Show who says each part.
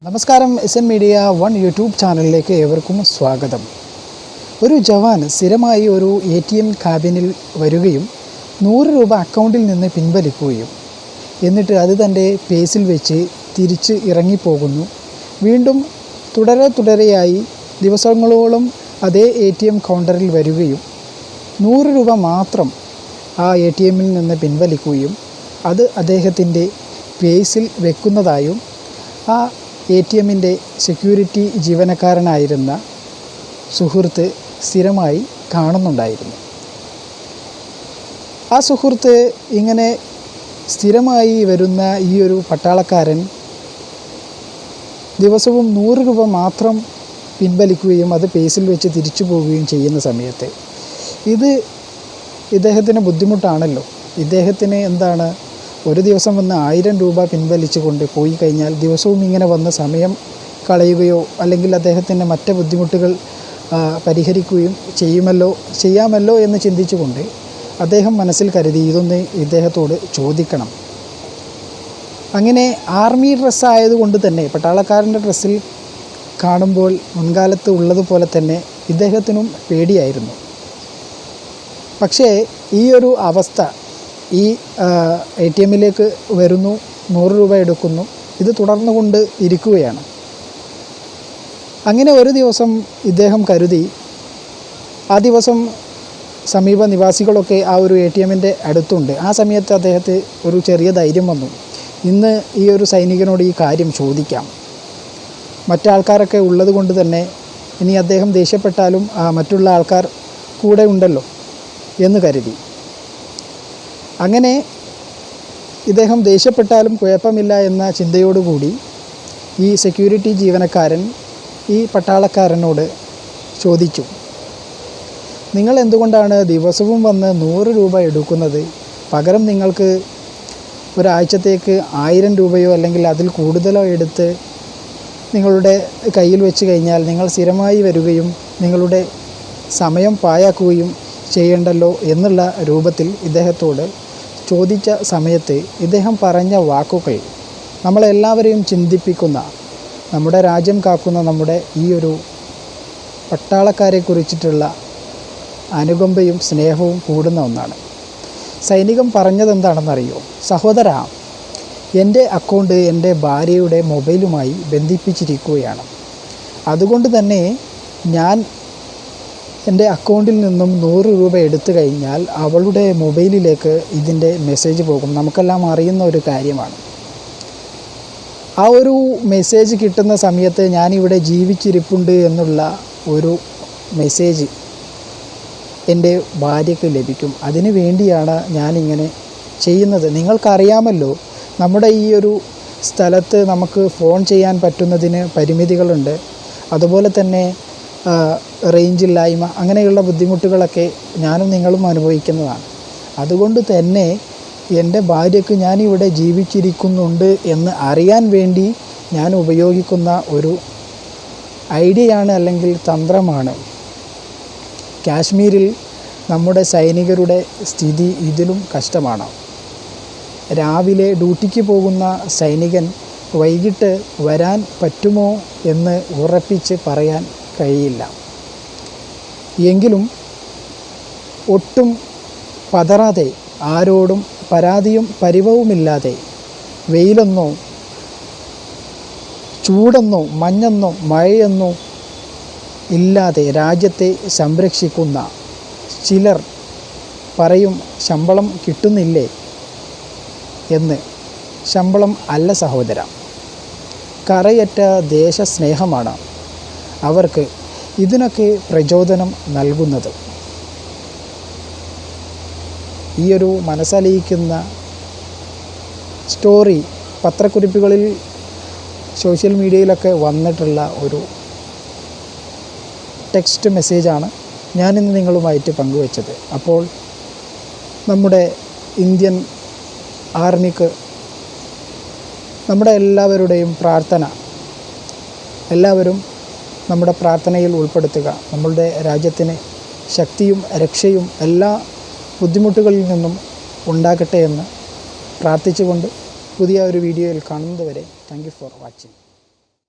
Speaker 1: നമസ്കാരം S N media one YouTube ചാനലിലേക്ക് ഏവർക്കും സ്വാഗതം. ഒരു ജവാൻ സ്ഥിരമായി ഒരു ATM ക്യാബിനിൽ വരികയും 100 രൂപ അക്കൗണ്ടിൽ നിന്ന് പിൻവലിക്കുകയും എന്നിട്ട് അത് തൻ്റെ പേസിൽ വെച്ച് തിരിച്ച് ഇറങ്ങിപ്പോകുന്നു. വീണ്ടും തുടരെയായി ദിവസങ്ങളോളം അതേ ATM കൗണ്ടറിൽ വരികയും 100 രൂപ മാത്രം ആ ATMിൽ നിന്ന് പിൻവലിക്കുകയും അത് അദ്ദേഹത്തിൻ്റെ പേസിൽ വെക്കുന്നതായും ആ ATMിൻ്റെ സെക്യൂരിറ്റി ജീവനക്കാരനായിരുന്ന സുഹൃത്ത് സ്ഥിരമായി കാണുന്നുണ്ടായിരുന്നു. ആ സുഹൃത്ത് ഇങ്ങനെ സ്ഥിരമായി വരുന്ന ഈ ഒരു പട്ടാളക്കാരൻ ദിവസവും 100 രൂപ മാത്രം പിൻവലിക്കുകയും അത് പേസിൽ വെച്ച് തിരിച്ചു പോവുകയും ചെയ്യുന്ന സമയത്ത് ഇദ്ദേഹത്തിന് ബുദ്ധിമുട്ടാണല്ലോ. ഇദ്ദേഹത്തിന് എന്താണ്, ഒരു ദിവസം വന്ന് 1000 രൂപ പിൻവലിച്ചു കൊണ്ട് പോയി കഴിഞ്ഞാൽ ദിവസവും ഇങ്ങനെ വന്ന് സമയം കളയുകയോ അല്ലെങ്കിൽ അദ്ദേഹത്തിൻ്റെ മറ്റ് ബുദ്ധിമുട്ടുകൾ പരിഹരിക്കുകയും ചെയ്യാമല്ലോ എന്ന് ചിന്തിച്ചുകൊണ്ട് അദ്ദേഹം മനസ്സിൽ കരുതി ഇതൊന്ന് ഇദ്ദേഹത്തോട് ചോദിക്കണം. അങ്ങനെ ആർമി ഡ്രസ്സായതുകൊണ്ട് തന്നെ പട്ടാളക്കാരൻ്റെ ഡ്രസ്സിൽ കാണുമ്പോൾ മുൻകാലത്ത് ഉള്ളതുപോലെ തന്നെ ഇദ്ദേഹത്തിനും പേടിയായിരുന്നു. പക്ഷേ ഈ ഒരു അവസ്ഥ, ഈ ATMിലേക്ക് വരുന്നു, 100 രൂപ എടുക്കുന്നു, ഇത് തുടർന്നുകൊണ്ട് ഇരിക്കുകയാണ്. അങ്ങനെ ഒരു ദിവസം ഇദ്ദേഹം കരുതി, ആ ദിവസം സമീപ നിവാസികളൊക്കെ ആ ഒരു ATMിൻ്റെ അടുത്തുണ്ട്. ആ സമയത്ത് അദ്ദേഹത്തെ ഒരു ചെറിയ ധൈര്യം വന്നു, ഇന്ന് ഈ ഒരു സൈനികനോട് ഈ കാര്യം ചോദിക്കാം. മറ്റാൾക്കാരൊക്കെ ഉള്ളത് കൊണ്ട് തന്നെ ഇനി അദ്ദേഹം ദേഷ്യപ്പെട്ടാലും മറ്റുള്ള ആൾക്കാർ കൂടെ ഉണ്ടല്ലോ എന്ന് കരുതി. അങ്ങനെ ഇദ്ദേഹം ദേഷ്യപ്പെട്ടാലും കുഴപ്പമില്ല എന്ന ചിന്തയോടുകൂടി ഈ സെക്യൂരിറ്റി ജീവനക്കാരൻ ഈ പട്ടാളക്കാരനോട് ചോദിച്ചു, നിങ്ങൾ എന്തുകൊണ്ടാണ് ദിവസവും വന്ന് 100 രൂപ എടുക്കുന്നത്? പകരം നിങ്ങൾക്ക് ഒരാഴ്ചത്തേക്ക് 1000 രൂപയോ അല്ലെങ്കിൽ അതിൽ കൂടുതലോ എടുത്ത് നിങ്ങളുടെ കയ്യിൽ വെച്ച് കഴിഞ്ഞാൽ നിങ്ങൾ സ്ഥിരമായി വരികയും നിങ്ങളുടെ സമയം പാഴാക്കുകയും ചെയ്യണ്ടല്ലോ എന്നുള്ള രൂപത്തിൽ ഇദ്ദേഹത്തോട് ചോദിച്ച സമയത്ത് ഇദ്ദേഹം പറഞ്ഞ വാക്കുകൾ നമ്മളെല്ലാവരെയും ചിന്തിപ്പിക്കുന്ന, നമ്മുടെ രാജ്യം കാക്കുന്ന നമ്മുടെ ഈ ഒരു പട്ടാളക്കാരെ കുറിച്ചിട്ടുള്ള അനുകമ്പയും സ്നേഹവും കൂടുന്ന ഒന്നാണ്. സൈനികൻ പറഞ്ഞതെന്താണെന്നറിയോ? സഹോദരാ, എൻ്റെ അക്കൗണ്ട് എൻ്റെ ഭാര്യയുടെ മൊബൈലുമായി ബന്ധിപ്പിച്ചിരിക്കുകയാണ്. അതുകൊണ്ട് തന്നെ ഞാൻ എൻ്റെ അക്കൗണ്ടിൽ നിന്നും 100 രൂപ എടുത്തു കഴിഞ്ഞാൽ അവളുടെ മൊബൈലിലേക്ക് ഇതിൻ്റെ മെസ്സേജ് പോകും. നമുക്കെല്ലാം അറിയുന്ന ഒരു കാര്യമാണ്. ആ ഒരു മെസ്സേജ് കിട്ടുന്ന സമയത്ത് ഞാനിവിടെ ജീവിച്ചിരിപ്പുണ്ട് എന്നുള്ള ഒരു മെസ്സേജ് എൻ്റെ ഭാര്യയ്ക്ക് ലഭിക്കും. അതിനു വേണ്ടിയാണ് ഞാനിങ്ങനെ ചെയ്യുന്നത്. നിങ്ങൾക്കറിയാമല്ലോ, നമ്മുടെ ഈ ഒരു സ്ഥലത്ത് നമുക്ക് ഫോൺ ചെയ്യാൻ പറ്റുന്നതിന് പരിമിതികളുണ്ട്. അതുപോലെ തന്നെ റേഞ്ചില്ലായ്മ, അങ്ങനെയുള്ള ബുദ്ധിമുട്ടുകളൊക്കെ ഞാനും നിങ്ങളും അനുഭവിക്കുന്നതാണ്. അതുകൊണ്ട് തന്നെ എൻ്റെ ഭാര്യയ്ക്ക് ഞാനിവിടെ ജീവിച്ചിരിക്കുന്നുണ്ട് എന്ന് അറിയാൻ വേണ്ടി ഞാൻ ഉപയോഗിക്കുന്ന ഒരു ഐഡിയയാണ്, അല്ലെങ്കിൽ തന്ത്രമാണ്. കാശ്മീരിൽ നമ്മുടെ സൈനികരുടെ സ്ഥിതി ഇതിലും കഷ്ടമാണ്. രാവിലെ ഡ്യൂട്ടിക്ക് പോകുന്ന സൈനികൻ വൈകിട്ട് വരാൻ പറ്റുമോ എന്ന് ഉറപ്പിച്ച് പറയാൻ കഴിയില്ല. എങ്കിലും ഒട്ടും പതറാതെ, ആരോടും പരാതിയും പരിഭവവുമില്ലാതെ, വെയിലെന്നോ ചൂടെന്നോ മഞ്ഞെന്നോ മഴയെന്നോ ഇല്ലാതെ രാജ്യത്തെ സംരക്ഷിക്കുന്ന ചിലർ പറയും, ശമ്പളം കിട്ടുന്നില്ലേ എന്ന്. ശമ്പളം അല്ല സഹോദര, കറയറ്റ ദേശസ്നേഹമാണ് അവർക്ക് ഇതിനൊക്കെ പ്രചോദനം നൽകുന്നത്. ഈ ഒരു മനസ്സലിയിക്കുന്ന സ്റ്റോറി പത്രക്കുറിപ്പുകളിൽ, സോഷ്യൽ മീഡിയയിലൊക്കെ വന്നിട്ടുള്ള ഒരു ടെക്സ്റ്റ് മെസ്സേജാണ് ഞാനിന്ന് നിങ്ങളുമായിട്ട് പങ്കുവച്ചത്. അപ്പോൾ നമ്മുടെ ഇന്ത്യൻ ആർമിക്ക് നമ്മുടെ എല്ലാവരുടെയും പ്രാർത്ഥന, എല്ലാവരും നമ്മുടെ പ്രാർത്ഥനയിൽ ഉൾപ്പെടുത്തുക. നമ്മളുടെ രാജ്യത്തിന് ശക്തിയും രക്ഷയും എല്ലാ ബുദ്ധിമുട്ടുകളിൽ നിന്നും ഉണ്ടാകട്ടെ എന്ന് പ്രാർത്ഥിച്ചുകൊണ്ട് പുതിയ ഒരു വീഡിയോയിൽ കാണുന്നത് വരെ താങ്ക് യു ഫോർ വാച്ചിങ്.